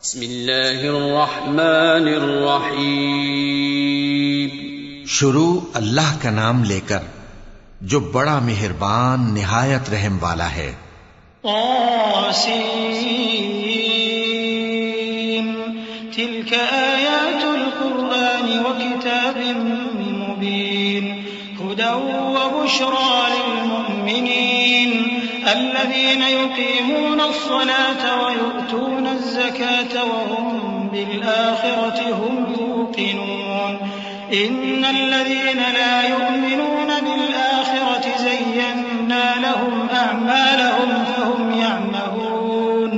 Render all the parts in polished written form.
बिस्मिल्लाहिर्रहमानिर्रहीम। शुरू अल्लाह का नाम लेकर जो बड़ा मेहरबान निहायत रहम वाला है। तासीन तिल्क आयातुल कुरआन व किताबिम मुबीन हुदन व बुश्रा लिल मुमिनीन अल्लज़ीना युक़ीमूना अस्सलाता व यु'तूना अज़्ज़काता व हुम बिल आखिरति हुम यूक़िनून इन्नल लज़ीना ला यु'मिनूना बिल आखिरति ज़य्यन्ना लहुम अअमालहुम फहुम यअमहून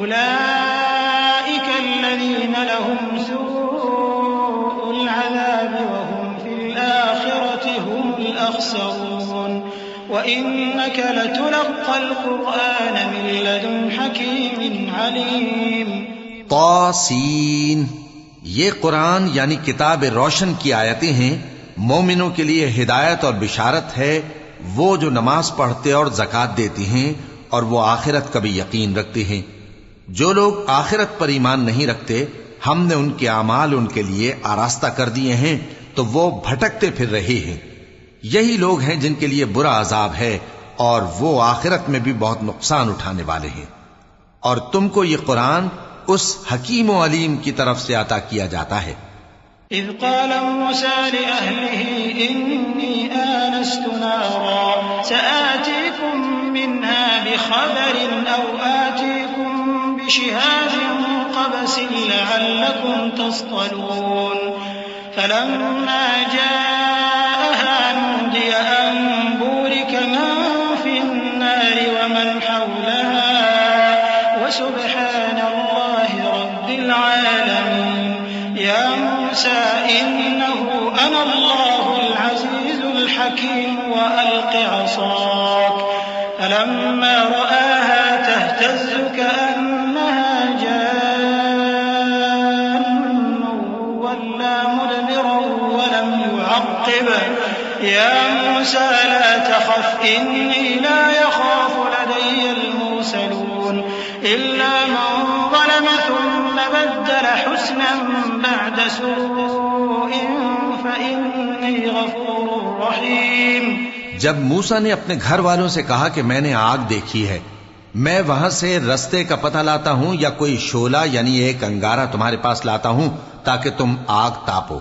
उलाइका अल्लज़ीना लहुम सूउल अज़ाब व हुम फिल आखिरति हुमुल अख़सरून व इन्नका लतुलक़्क़ल क़ुरआन मिन लदुन हकीमिन अलीम। तासीन, ये कुरान यानी किताब रोशन की आयतें हैं। मोमिनों के लिए हिदायत और बिशारत है, वो जो नमाज पढ़ते और ज़कात देती हैं और वो आखिरत का भी यकीन रखते हैं। जो लोग आखिरत पर ईमान नहीं रखते, हमने उनके अमाल उनके लिए आरास्ता कर दिए हैं, तो वो भटकते फिर रहे हैं। यही लोग हैं जिनके लिए बुरा अजाब है और वो आखिरत में भी बहुत नुकसान उठाने वाले हैं। और तुमको ये कुरान उस हकीम व अलीम की तरफ से अता किया जाता है। इज़ क़ाल मूसा लिअहलिही इन्नी आनस्तु नारा सआतीकुम मिन्हा बिख़बरिन औ आतीकुम बिशिहाबिन क़बसिन लअल्लकुम तस्तलून फलम्मा जाअहा नूदिय अन बूरिक मन फ़िन्नार व मन हौलहा व सुब्हानल्लाहि रब्बिल आलमीन या मूसा इन्नहु अनल्लाहुल अज़ीज़ुल हकीम व अल्क़ि असाक फलम्मा रआहा तहतज़्ज़ु कअन्नहा जान्नु वल्ला मुदबिरन व लम युअक़्क़िब या मूसा ला तख़फ़ इन्नी ला यख़ाफ़ु लदय्यल मुरसलून इल्ला मन ज़लम थुम्म बद्दल हुस्नन बअद सूइन फ़इन्नी गफ़ूरुर रहीम। जब मूसा ने अपने घर वालों से कहा कि मैंने आग देखी है, मैं वहां से रास्ते का पता लाता हूं या कोई शोला यानी एक अंगारा तुम्हारे पास लाता हूं ताकि तुम आग तापो।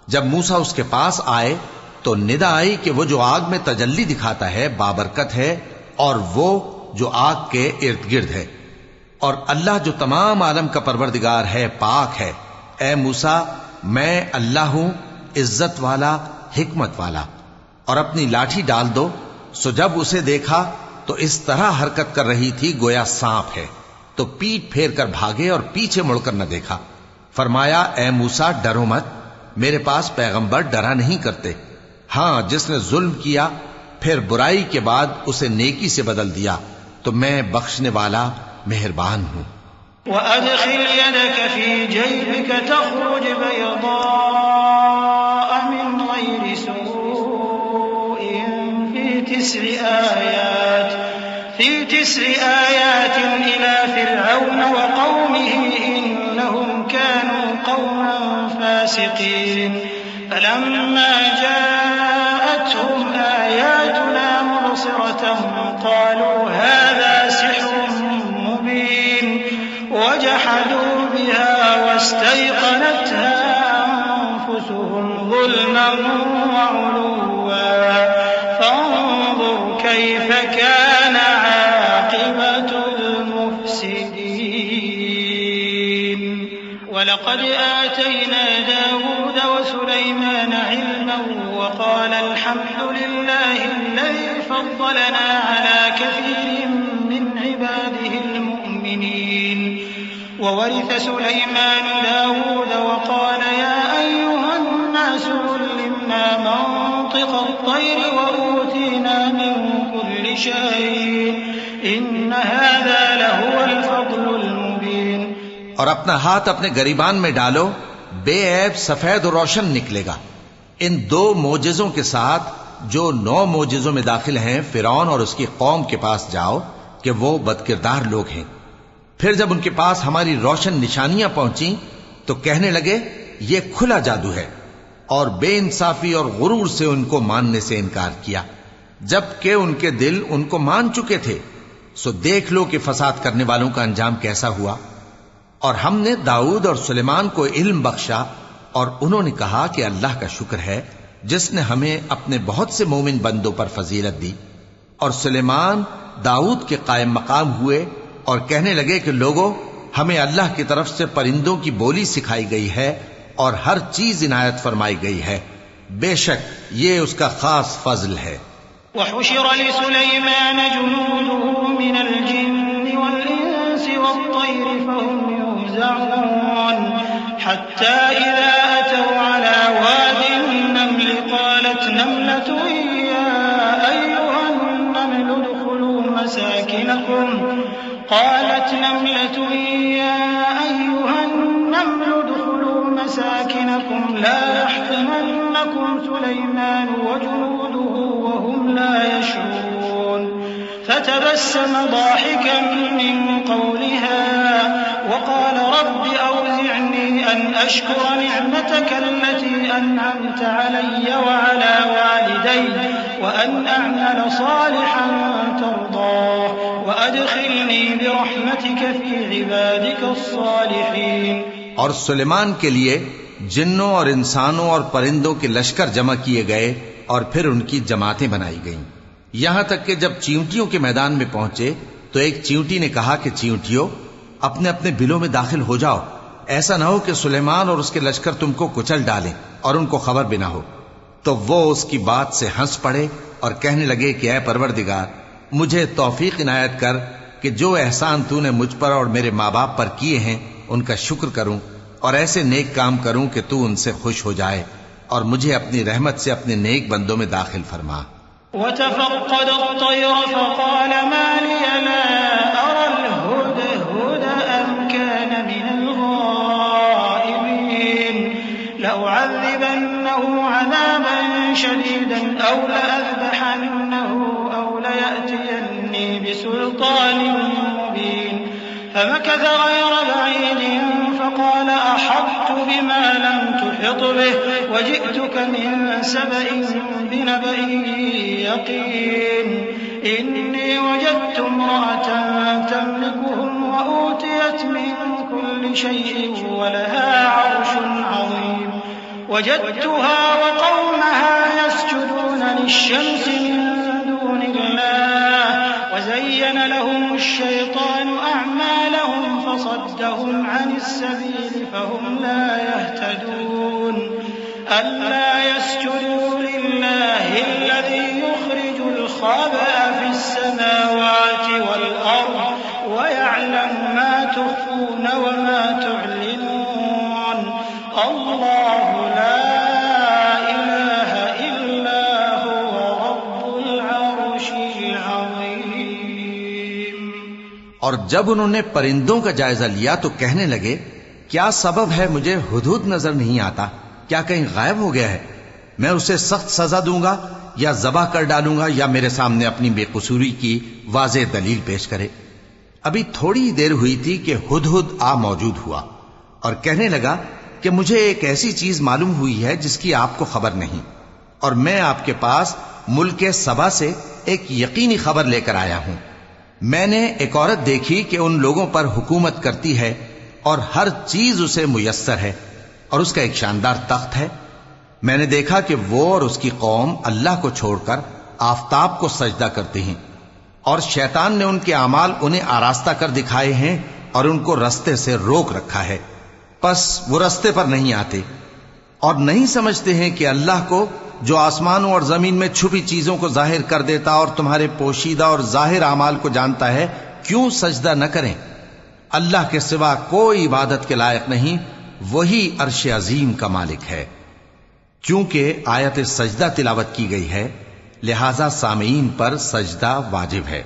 जब मूसा उसके पास आए तो निदा आई कि वो जो आग में तजल्ली दिखाता है बाबरकत है और वो जो आग के इर्द गिर्द है। और अल्लाह जो तमाम आलम का परवरदिगार है, पाक है। ए मूसा, मैं अल्लाह हूं, इज्जत वाला, हिकमत वाला। और अपनी लाठी डाल दो। सो जब उसे देखा तो इस तरह हरकत कर रही थी गोया सांप है, तो पीठ फेर कर भागे और पीछे मुड़कर न देखा। फरमाया, ए मूसा, डरो मत, मेरे पास पैगंबर डरा नहीं करते। हां, जिसने जुल्म किया फिर बुराई के बाद उसे नेकी से बदल दिया तो मैं बख्शने वाला मेहरबान हूं। वअदखिल यदक फी जैबिक तखरुज बैदाअ मिन गैरि सूइन फी तिस्रि आयातिन इला फिरऔन व कौमिही इन्नहुम कानू कौमन फासिकीन फलम्मा जाअतहुम आयातुना मुबसिरतन क़ालू हाज़ा सिह्रुन मुबीन वजहदू बिहा वस्तयक़नतहा अन्फुसुहुम ज़ुल्मन व उलुव्वा फ़न्ज़ुर कैफ़ कान आक़िबतुल मुफ़्सिदीन। वलक़द आतैना दाऊद व सुलैमान इल्मन वक़ाल अल्हम्दुलिल्लाहि अल्लज़ी फ़द्दलना अला कसीरिन मिन इबादिहिल मुअ्मिनीन। ववरिथ सुलैमान दाऊद वक़ाल या अय्युहन नासु उल्लिमना मंतिक़ अत्तैर व ऊतीना मिन कुल्लि शैइन इन्न हाज़ा लहुवल फ़ज़्लुल मुबीन। और अपना हाथ अपने गरीबान में डालो, बेऐब सफेद और रोशन निकलेगा। इन 2 मोजिज़ों के साथ जो 9 मोजिज़ों में दाखिल हैं, फिरौन और उसकी कौम के पास जाओ कि वो बदकिरदार लोग हैं। फिर जब उनके पास हमारी रोशन निशानियां पहुंची तो कहने लगे ये खुला जादू है, और बेइंसाफी और गुरूर से उनको मानने से इनकार किया, जबकि उनके दिल उनको मान चुके थे। सो देख लो कि फसाद करने वालों का अंजाम कैसा हुआ। और हमने दाऊद और सुलेमान को इल्म बख्शा, और उन्होंने कहा कि अल्लाह का शुक्र है जिसने हमें अपने बहुत से मोमिन बंदों पर फजीलत दी। और सुलेमान दाऊद के कायम मकाम हुए और कहने लगे कि लोगों, हमें अल्लाह की तरफ से परिंदों की बोली सिखाई गई है और हर चीज इनायत फरमाई गई है, बेशक ये उसका खास फजल है। वहुशिर लिसुलैमान जुनूदुहु मिनल जिन्नि वल इंसि वत्तैरि फहुम युज़ऊन हत्ता इज़ा अतौ अला वादिन नम्ल क़ालत नमलतुन या अय्युहन नमलु उदखुलू मसाकिनकुम قالت نملة يا أيها النمل ادخلوا مساكنكم لا يحطمنكم سليمان وجنوده وهم لا يشعرون فتبسم ضاحكا من قولها وقال رب أوزعني أن أشكر نعمتك التي أنعمت علي وعلى والدي وأن أعمل صالحا ترضاه وأدخلني برحمتك في عبادك الصالحين। और सुलेमान के लिए जिन्नों और इंसानों और परिंदों के लश्कर जमा किए गए और फिर उनकी जमातें बनाई गईं। यहां तक कि जब चींटियों के मैदान में पहुंचे तो एक चींटी ने कहा कि चींटियों, अपने अपने बिलों में दाखिल हो जाओ, ऐसा ना हो कि सुलेमान और उसके लश्कर तुमको कुचल डालें और उनको खबर भी ना हो। तो वो उसकी बात से हंस पड़े और कहने लगे कि ऐ परवरदिगार, मुझे तौफीक इनायत कर कि जो एहसान तूने मुझ पर और मेरे माँ बाप पर किए हैं उनका शुक्र करूं और ऐसे नेक काम करूं कि तू उनसे खुश हो जाए और मुझे अपनी रहमत से अपने नेक बंदों में दाखिल फरमा। वतफ़क़्क़द अत-तय्र फ़क़ाल मा लिय ला अरल हुदहुद अम कान मिनल गाइबीन लउअज़्ज़िबन्नहु अज़ाबन शदीदन औ लअज़बहन्नहु औ लयअतियन्नी बिसुल्तानिन मुबीन फमकथ गयर बईद फक़ाल अहत्तु बिमा लम तुहित बिहि वजि'तुक मिन सबइन बिनबइन यक़ीन इन्नी वजदतु इम्रअतन तमलिकुहुम वऊतियत मिन कुल्लि शैइन वलहा अर्शुन अज़ीम वजदतुहा वक़ौमहा यस्जुदून लिश्शम्सि मिन दूनिल्लाह वज़य्यन लहुमुश्शैतानु अअमालहुम फसद्दहुम अनिस्सबील फहुम ला यहतदून अल्ला यस्जुदू लिल्लाहि अल्लज़ी युख़रिजुल ख़बअ फ़िस्समावाति वल अर्ज़ वयअलमु मा तुख़फ़ून वमा तु'लिनून अल्लाहु ला इलाहा इल्ला हुवा रब्बुल अर्शिल अज़ीम। और जब उन्होंने परिंदों का जायजा लिया तो कहने लगे, क्या सबब है मुझे हुदहुद नजर नहीं आता? क्या कहीं गायब हो गया है? मैं उसे सख्त सजा दूंगा या जबा कर डालूंगा या मेरे सामने अपनी बेकसूरी की वाज़ेह दलील पेश करे। अभी थोड़ी ही देर हुई थी कि हुदहुद आ मौजूद हुआ और कहने लगा कि मुझे एक ऐसी चीज मालूम हुई है जिसकी आपको खबर नहीं, और मैं आपके पास मुल्क सबा से एक यकीनी खबर लेकर आया हूं। मैंने एक औरत देखी कि उन लोगों पर हुकूमत करती है और हर चीज उसे मुयस्सर है और उसका एक शानदार तख्त है। मैंने देखा कि वो और उसकी कौम अल्लाह को छोड़कर आफताब को सजदा करती हैं और शैतान ने उनके अमाल उन्हें आरास्ता कर दिखाए हैं और उनको रास्ते से रोक रखा है, बस वो रास्ते पर नहीं आते और नहीं समझते हैं कि अल्लाह को जो आसमानों और जमीन में छुपी चीजों को जाहिर कर देता और तुम्हारे पोशीदा और जाहिर अमाल को जानता है, क्यों सजदा न करें। अल्लाह के सिवा कोई इबादत के लायक नहीं, वही अर्श अजीम का मालिक है। चूंकि आयत सजदा तिलावत की गई है लिहाजा सामीईन पर सजदा वाजिब है।